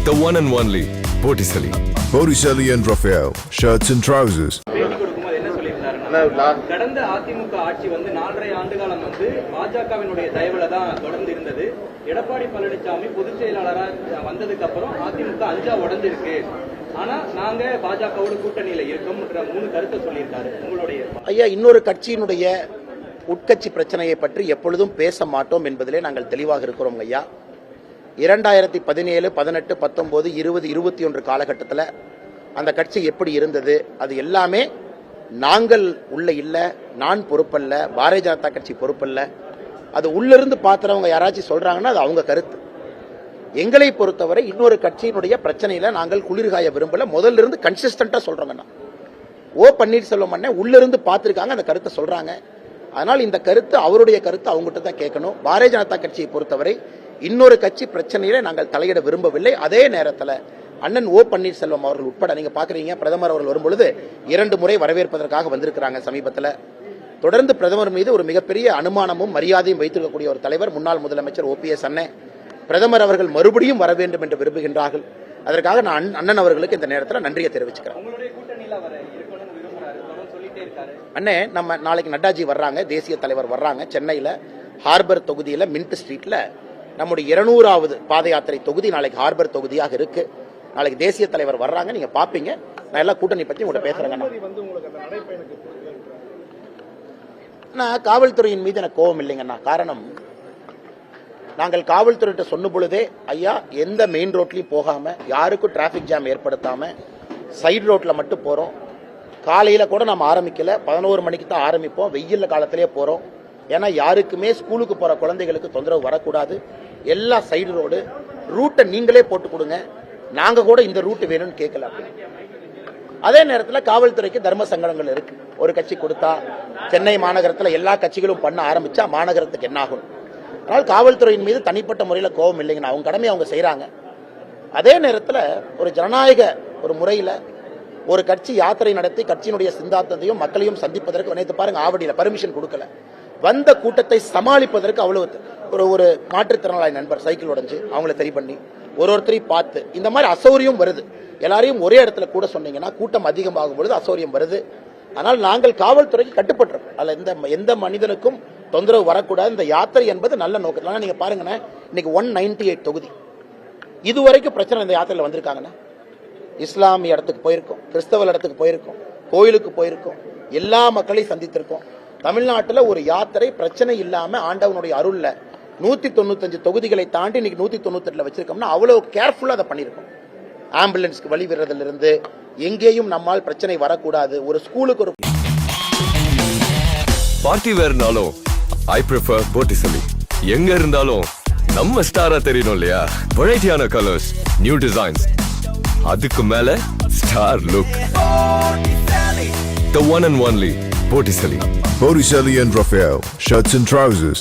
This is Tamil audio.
The one and only Botticelli. Botticelli and Raphael, shirts and trousers. கடந்த அதிமுக ஆட்சி 4.5 ஆண்டுகாலம் பாஜகவினுடைய தயவுல தான் தொடர்ந்து இருந்தது. எடப்பாடி பழனிசாமி பொதுச் செயலாளராக வந்ததுக்கு அப்புறம் அதிமுக அஞ்சா உடைஞ்சிருக்கு. ஆனா நாங்க பாஜகவோட கூட்டணியில இருக்கோம்ன்ற 3 கருத்தை சொல்லியிருக்காரு. உங்களுடைய ஐயா, இன்னொரு கட்சியினுடைய உட்கட்சி பிரச்சனையை பற்றி எப்பொழுதும் பேச மாட்டோம் என்பதிலே நாங்கள் தெளிவாக இருக்கிறோம் ஐயா. 2017, 18, 19, 20, 21 காலகட்டத்தில் அந்த கட்சி எப்படி இருந்தது, அது எல்லாமே நாங்கள் உள்ள இல்லை, நான் பொறுப்பல்ல, பாரதிய ஜனதா கட்சி பொறுப்பல்ல. அது உள்ளிருந்து பார்த்துறவங்க யாராச்சும் சொல்றாங்கன்னா அது அவங்க கருத்து. எங்களை பொறுத்தவரை இன்னொரு கட்சியினுடைய பிரச்சனையில நாங்கள் குளிர்காய விரும்பல. முதல்ல இருந்து கன்சிஸ்டன்டா சொல்றோங்கண்ணா. ஓ பன்னீர்செல்வம் அண்ணன் உள்ளிருந்து பார்த்திருக்காங்க, அந்த கருத்தை சொல்றாங்க. அதனால் இந்த கருத்து அவருடைய கருத்து அவங்ககிட்ட தான் கேட்கணும். பாரதிய ஜனதா கட்சியை பொறுத்தவரை இன்னொரு கட்சி பிரச்சனையில நாங்கள் தலையிட விரும்பவில்லை. அதே நேரத்தில் அண்ணன் ஓ பன்னீர்செல்வம் அவர்கள் உட்பட நீங்க பாக்குறீங்க, பிரதமர் அவர்கள் வரும்பொழுது 2 முறை வரவேற்பதற்காக வந்திருக்கிறாங்க சமீபத்தில். தொடர்ந்து பிரதமர் மீது ஒரு மிகப்பெரிய அனுமானமும் மரியாதையும் வைத்திருக்கக்கூடிய ஒரு தலைவர் முன்னாள் முதலமைச்சர் OPS அண்ணன். பிரதமர் அவர்கள் மறுபடியும் வர வேண்டும் என்று விரும்புகின்றார்கள். அதற்காக நான் அண்ணன் அவர்களுக்கு இந்த நேரத்தில் நன்றியை தெரிவிச்சுக்கிறேன். அண்ணே, நம்ம நாளைக்கு நட்டாஜி வர்றாங்க, தேசிய தலைவர் வர்றாங்க. சென்னையில் ஹார்பர் தொகுதியில் மின்ட் ஸ்ட்ரீட்ல நம்முடைய 200வது பாத யாத்திரை தொகுதி நாளைக்கு ஹார்பர் தொகுதியாக இருக்கு. நாளைக்கு தேசிய தலைவர் வர்றாங்க, நீங்க பாப்பீங்க. நான் எல்லா கூட்டணி பத்தி உங்கள்கிட்ட பேசுறேங்க. நான் காவல்துறையின் மீது எனக்கு கோபம் இல்லைங்கண்ணா. காரணம், நாங்கள் காவல்துறையிட்ட சொன்ன பொழுதே, ஐயா எந்த மெயின் ரோட்லயும் போகாம, யாருக்கும் டிராபிக் ஜாம் ஏற்படுத்தாம சைடு ரோட்ல மட்டும் போறோம். காலையில கூட நம்ம ஆரம்பிக்கல, 11 மணிக்கு தான் ஆரம்பிப்போம். வெயில் காலத்திலேயே போறோம். ஏன்னா யாருக்குமே ஸ்கூலுக்கு போற குழந்தைகளுக்கு தொந்தரவு வரக்கூடாது. எல்லா சைடு ரோடு ரூட்டை நீங்களே போட்டு கொடுங்க, நாங்க கூட இந்த ரூட் வேணும்னு கேட்கல. அதே நேரத்தில் காவல்துறைக்கு தர்ம சங்கடங்கள் இருக்கு. ஒரு கட்சி கொடுத்தா சென்னை மாநகரத்தில் எல்லா கட்சிகளும் பண்ண ஆரம்பிச்சா மாநகரத்துக்கு என்ன ஆகும்? அதனால் காவல்துறையின் மீது தனிப்பட்ட முறையில் கோபம் இல்லைங்கண்ணா. அவங்க கடமையை அவங்க செய்யறாங்க. அதே நேரத்தில் ஒரு ஜனநாயக ஒரு முறையில் ஒரு கட்சி யாத்திரை நடத்தி கட்சியினுடைய சிந்தாந்தத்தையும் மக்களையும் சந்திப்பதற்கு நேற்று பாருங்க, ஆவடியில் பர்மிஷன் கொடுக்கல. வந்த கூட்டத்தை சமாளிப்பதற்கு அவ்வளவு ஒரு மாற்றுத்திறனாளி நண்பர் சைக்கிள் உடைஞ்சு அவங்கள சரி பண்ணி ஒருத்தரையும் பார்த்து இந்த மாதிரி அசௌரியம் வருது. எல்லாரையும் ஒரே இடத்துல கூட சொன்னீங்கன்னா கூட்டம் அதிகமாகும் பொழுது அசௌரியம் வருது. ஆனால் நாங்கள் காவல்துறைக்கு கட்டுப்பட்டுறோம். அதில் எந்த மனிதனுக்கும் தொந்தரவு வரக்கூடாது. இந்த யாத்திரை என்பது நல்ல நோக்கத்தில். நீங்க பாருங்கன்னா இன்னைக்கு 198 தொகுதி இதுவரைக்கும் பிரச்சனை இந்த யாத்திரையில் வந்திருக்காங்கன்னா, இஸ்லாமிய இடத்துக்கு போயிருக்கோம், கிறிஸ்தவ இடத்துக்கு போயிருக்கோம், கோயிலுக்கு போயிருக்கோம், எல்லா மக்களையும் சந்தித்திருக்கோம். தமிழ்நாட்டில் ஒரு யாத்திரை பிரச்சனை இல்லாம ஆண்டவனுடைய அருள்ல 195 தொகுதிகளை தாண்டி இன்னைக்கு 198 வச்சிருக்கோம்னா அவ்வளவு கேர்ஃபுல்லா அதை பண்ணிருக்கோம். ஆம்புலன்ஸ்க்கு வழி விடுறதுல இருந்து எங்கேயும் நம்மால் பிரச்சனை வரக்கூடாது. ஒரு ஸ்கூலுக்கு ஒரு பார்ட்டி வேர்னாலும் ஐ ப்ரிஃபர் Botticelli. எங்க இருந்தாலும் நம்ம ஸ்டாரா தெரியணும் இல்லையா? வெரைட்டியான கலர்ஸ், நியூ டிசைன்ஸ், அதுக்கு மேல star look. The one and only Botticelli. Botticelli and Raphael, shirts and trousers.